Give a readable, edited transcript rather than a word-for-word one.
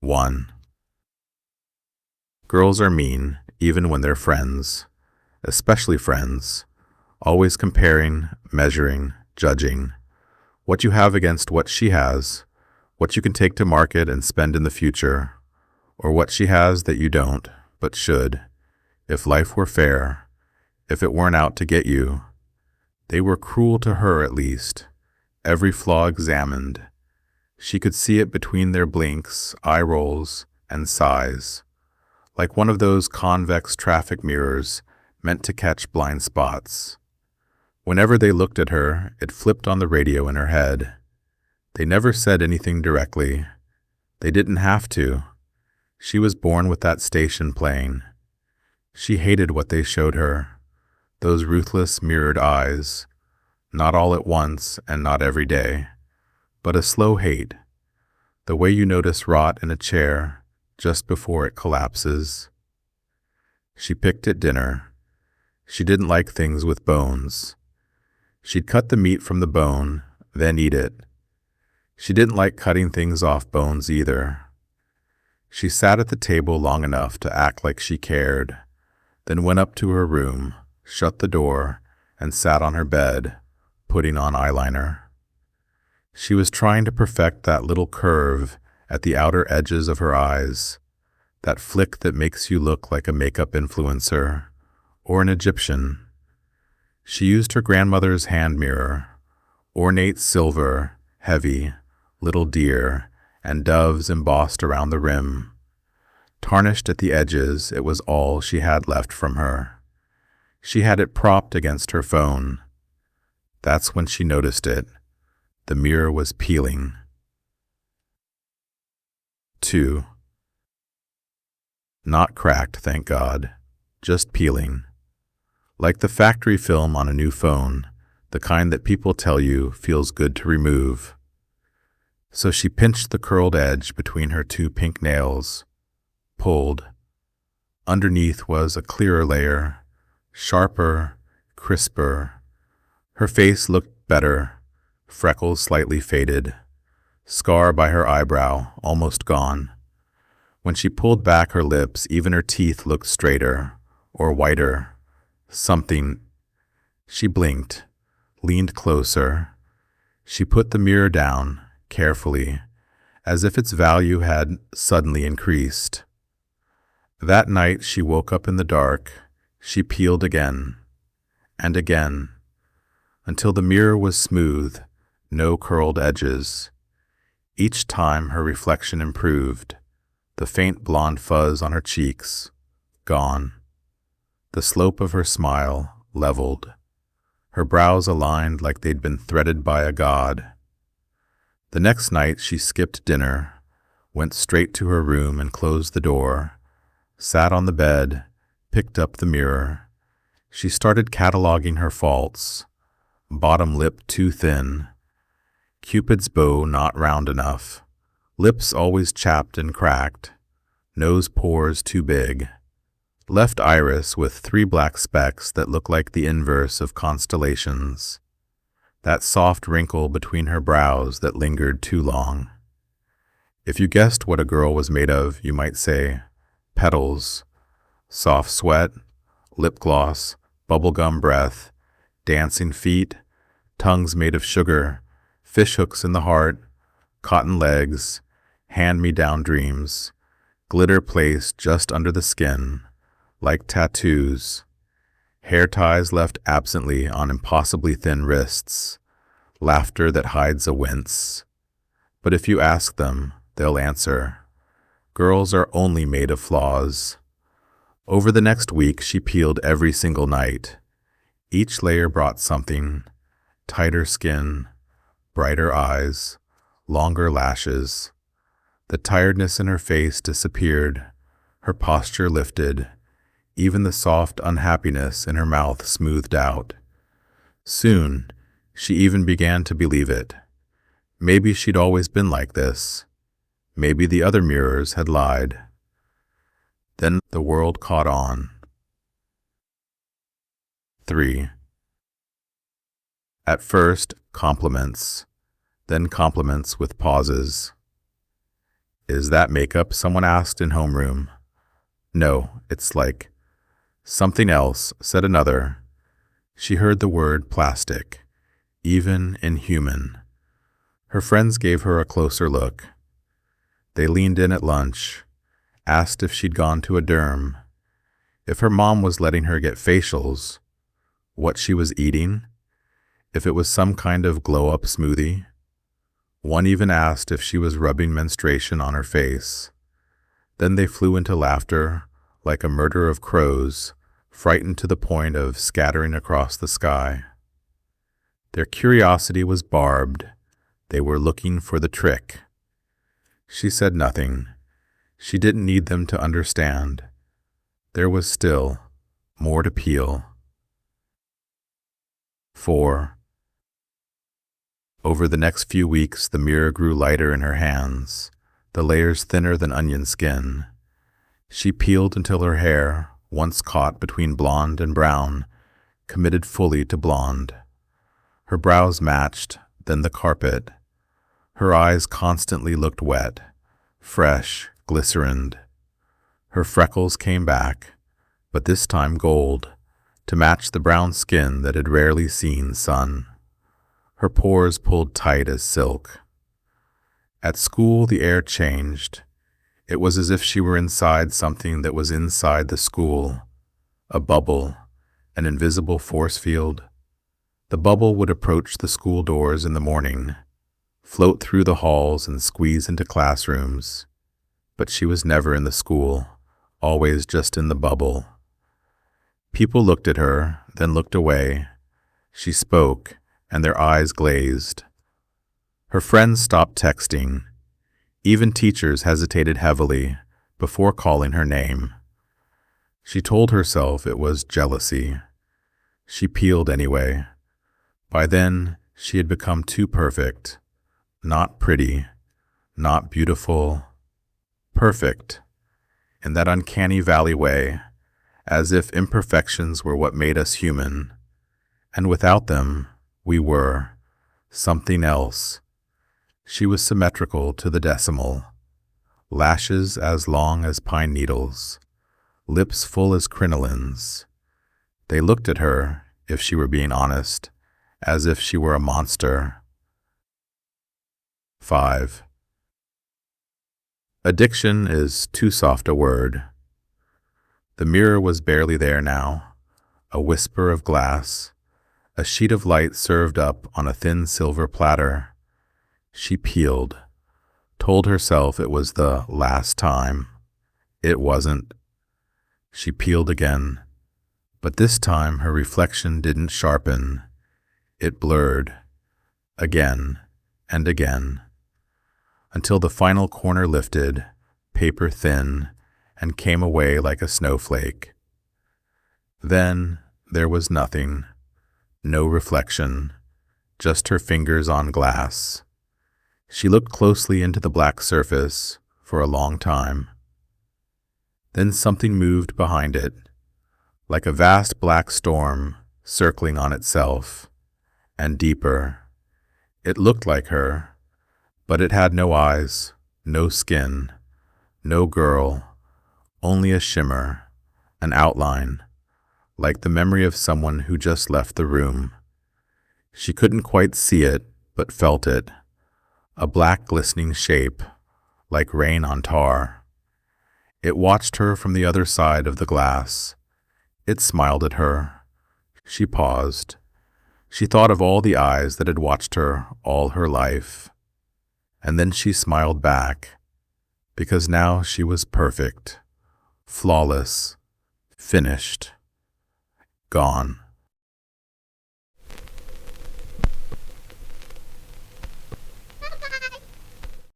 1. Girls are mean, even when they're friends, especially friends, always comparing, measuring, judging, what you have against what she has, what you can take to market and spend in the future, or what she has that you don't, but should, if life were fair, if it weren't out to get you. They were cruel to her at least, every flaw examined. She could see it between their blinks, eye rolls, and sighs, like one of those convex traffic mirrors meant to catch blind spots. Whenever they looked at her, it flipped on the radio in her head. They never said anything directly. They didn't have to. She was born with that station playing. She hated what they showed her, those ruthless mirrored eyes, not all at once and not every day, but a slow hate, the way you notice rot in a chair just before it collapses. She picked at dinner. She didn't like things with bones. She'd cut the meat from the bone, then eat it. She didn't like cutting things off bones either. She sat at the table long enough to act like she cared, then went up to her room, shut the door, and sat on her bed, putting on eyeliner. She was trying to perfect that little curve at the outer edges of her eyes, that flick that makes you look like a makeup influencer or an Egyptian. She used her grandmother's hand mirror, ornate silver, heavy, little deer, and doves embossed around the rim. Tarnished at the edges, it was all she had left from her. She had it propped against her phone. That's when she noticed it. The mirror was peeling. 2. Not cracked, thank God. Just peeling. Like the factory film on a new phone, the kind that people tell you feels good to remove. So she pinched the curled edge between her two pink nails, pulled. Underneath was a clearer layer, sharper, crisper. Her face looked better, freckles slightly faded, scar by her eyebrow almost gone. When she pulled back her lips, even her teeth looked straighter, or whiter. Something. She blinked, leaned closer. She put the mirror down, carefully, as if its value had suddenly increased. That night she woke up in the dark. She peeled again, and again, until the mirror was smooth, no curled edges. Each time her reflection improved, the faint blonde fuzz on her cheeks, gone. The slope of her smile leveled, her brows aligned like they'd been threaded by a god. The next night she skipped dinner, went straight to her room and closed the door, sat on the bed, picked up the mirror. She started cataloging her faults. Bottom lip too thin, Cupid's bow not round enough, lips always chapped and cracked, nose pores too big, left iris with 3 black specks that look like the inverse of constellations, that soft wrinkle between her brows that lingered too long. If you guessed what a girl was made of, you might say, petals, soft sweat, lip gloss, bubblegum breath, dancing feet, tongues made of sugar, fish hooks in the heart, cotton legs, hand-me-down dreams, glitter placed just under the skin, like tattoos, hair ties left absently on impossibly thin wrists, laughter that hides a wince. But if you ask them, they'll answer, girls are only made of flaws. Over the next week, she peeled every single night. Each layer brought something, tighter skin, brighter eyes, longer lashes. The tiredness in her face disappeared, her posture lifted, even the soft unhappiness in her mouth smoothed out. Soon, she even began to believe it. Maybe she'd always been like this. Maybe the other mirrors had lied. Then the world caught on. 3. At first, compliments, then compliments with pauses. Is that makeup? Someone asked in homeroom. No, it's like something else, said another. She heard the word plastic, even inhuman. Her friends gave her a closer look. They leaned in at lunch, asked if she'd gone to a derm, if her mom was letting her get facials, what she was eating, if it was some kind of glow-up smoothie. One even asked if she was rubbing menstruation on her face. Then they flew into laughter like a murder of crows, frightened to the point of scattering across the sky. Their curiosity was barbed. They were looking for the trick. She said nothing. She didn't need them to understand. There was still more to peel. 4. Over the next few weeks, the mirror grew lighter in her hands, the layers thinner than onion skin. She peeled until her hair, once caught between blonde and brown, committed fully to blonde. Her brows matched, then the carpet. Her eyes constantly looked wet, fresh, glycerined. Her freckles came back, but this time gold, to match the brown skin that had rarely seen sun. Her pores pulled tight as silk. At school, the air changed. It was as if she were inside something that was inside the school, a bubble, an invisible force field. The bubble would approach the school doors in the morning, float through the halls and squeeze into classrooms. But she was never in the school, always just in the bubble. People looked at her, then looked away. She spoke, and their eyes glazed. Her friends stopped texting. Even teachers hesitated heavily before calling her name. She told herself it was jealousy. She peeled anyway. By then, she had become too perfect. Not pretty, not beautiful, perfect, in that uncanny valley way, as if imperfections were what made us human, and without them, we were something else. She was symmetrical to the decimal, lashes as long as pine needles, lips full as crinolines. They looked at her, if she were being honest, as if she were a monster. 5. Addiction is too soft a word. The mirror was barely there now, a whisper of glass, a sheet of light served up on a thin silver platter. She peeled, told herself it was the last time. It wasn't. She peeled again, but this time her reflection didn't sharpen. It blurred, again and again, until the final corner lifted, paper thin, and came away like a snowflake. Then there was nothing, no reflection, just her fingers on glass. She looked closely into the black surface for a long time. Then something moved behind it, like a vast black storm circling on itself, and deeper. It looked like her, but it had no eyes, no skin, no girl, only a shimmer, an outline, like the memory of someone who just left the room. She couldn't quite see it, but felt it, a black glistening shape, like rain on tar. It watched her from the other side of the glass. It smiled at her. She paused. She thought of all the eyes that had watched her all her life. And then she smiled back, because now she was perfect, flawless, finished, gone.